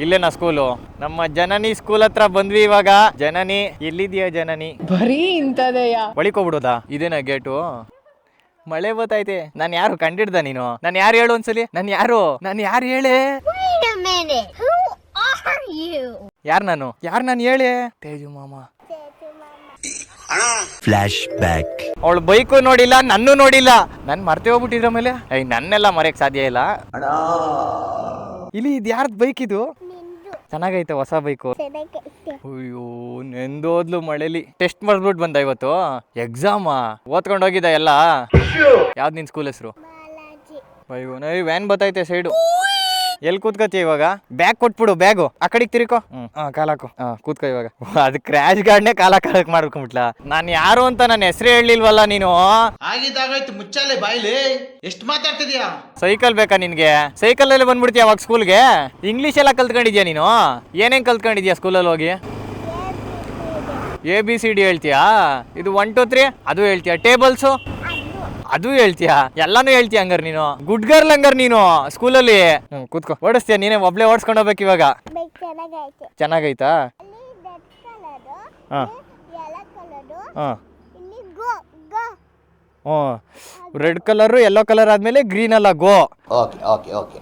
ಇಲ್ಲೇನಾ school? ನಮ್ಮ ಜನನಿ school ಹತ್ರ ಬಂದ್ವಿ ಇವಾಗ. ಜನನಿ ಎಲ್ಲಿದ್ಯಾ ಜನನಿ? ಬರೀ ಇಂಥದೆಯಾ? ಒಳಿಕೋಗ್ಬಿಡೋದಾ? ಇದೇನಾ ಗೇಟು? ಮಳೆ ಬತ್ತೈತೆ. ನಾನು ಯಾರು ಕಂಡಿಡ್ದ ನೀನು? ನಾನು ಯಾರು ಹೇಳು ಒಂದ್ಸಲಿ? ನಾನು ಯಾರು ಹೇಳೆ? ಯಾರು ನಾನು ಹೇಳಿ? ತೇಜು ಮಾಮ. Flash back. ಅವಳು ಬೈಕು ನೋಡಿಲ್ಲ, ನನ್ನೂ ನೋಡಿಲ್ಲ. ನನ್ ಮರ್ತೆ ಹೋಗ್ಬಿಟ್ಟಿದ್ರ ಮೇಲೆ ನನ್ನೆಲ್ಲ ಮರೆಯಕ್ ಸಾಧ್ಯ ಇಲ್ಲ. ಇಲ್ಲಿ ಇದು ಯಾರ್ದು ಬೈಕ್ ಇದು? ಚೆನ್ನಾಗೈತೆ ಹೊಸ ಬೈಕು. ಅಯ್ಯೋ ನೆಂದೋದ್ಲು ಮಳೆಲಿ. ಟೆಸ್ಟ್ ಮಾಡ್ಬಿಟ್ಟು ಬಂದ ಇವತ್ತು. ಎಕ್ಸಾಮಾ? ಓದ್ಕೊಂಡು ಹೋಗಿದ್ದ ಎಲ್ಲ? ಯಾವ್ದು ನಿನ್ ಸ್ಕೂಲ್ ಹೆಸರು? ಅಯ್ಯೋ ನೈ ವ್ಯಾನ್ ಬತ್ತೈತೆ ಸೈಡು. ಎಲ್ಲಿ ಕೂತ್ಕತಿ ಇವಾಗ? ಬ್ಯಾಗ್ ಕೊಟ್ಬಿಡು, ಬ್ಯಾಗು ಆ ಕಡೆಗೆ ತಿರ್ಕೋ. ಕಾಲಾಕು. ಕೂತ್ಕೋ ಇವಾಗ. ಅದು ಕ್ರ್ಯಾಶ್ ಗಾರ್ಡ್ನೇ ಕಾಲಕ್ ಮಾಡ್ಕೊಂಬಿಟ್ಲ. ನಾನು ಯಾರು ಅಂತ ನನ್ನ ಹೆಸರು ಹೇಳಿಲ್ವಲ್ಲ ನೀನು? ಆಗಿದ್ದಾಗಾಯ್ತು, ಮುಚ್ಚಾಲೆ ಬಾಯ್ಲಿ. ಎಷ್ಟು ಮಾತಾಡ್ತಿದ್ಯಾ? ಸೈಕಲ್ ಬೇಕಾ ನಿನ್ಗೆ? ಸೈಕಲ್ ಅಲ್ಲಿ ಬಂದ್ಬಿಡ್ತೀಯ ಅವಾಗ ಸ್ಕೂಲ್ಗೆ? ಇಂಗ್ಲಿಷ್ ಎಲ್ಲ ಕಲ್ತ್ಕೊಂಡಿದ್ಯಾ ನೀನು? ಏನೇನ್ ಕಲ್ತ್ಕೊಂಡಿದ್ಯಾ ಸ್ಕೂಲಲ್ಲಿ ಹೋಗಿ? ABCD ಹೇಳ್ತೀಯಾ? ಇದು 1 2 3 ಅದು ಹೇಳ್ತೀಯಾ? ಟೇಬಲ್ಸು ಅದು ಹೇಳ್ತೀಯಾ? ಎಲ್ಲಾನು ಹೇಳ್ತೀಯ ಹಂಗಾರ ನೀನು? ಗುಡ್ ಗರ್ಲ್ ಹಂಗಾರ ನೀನು ಸ್ಕೂಲಲ್ಲಿ. ಕೂತ್ಕೋ. ಓಡಿಸ್ತೀಯ ನೀನೇ? ಒಬ್ಳೆ ಓಡಿಸ್ಕೊಂಡು ಹೋಗ್ಬೇಕು ಇವಾಗ. ಚೆನ್ನಾಗೈತಾ? ರೆಡ್ ಕಲರ್ ಯೆಲ್ಲೋ ಕಲರ್ ಆದ್ಮೇಲೆ ಗ್ರೀನ್ ಅಲ್ಲ ಗೋ. Okay okay okay.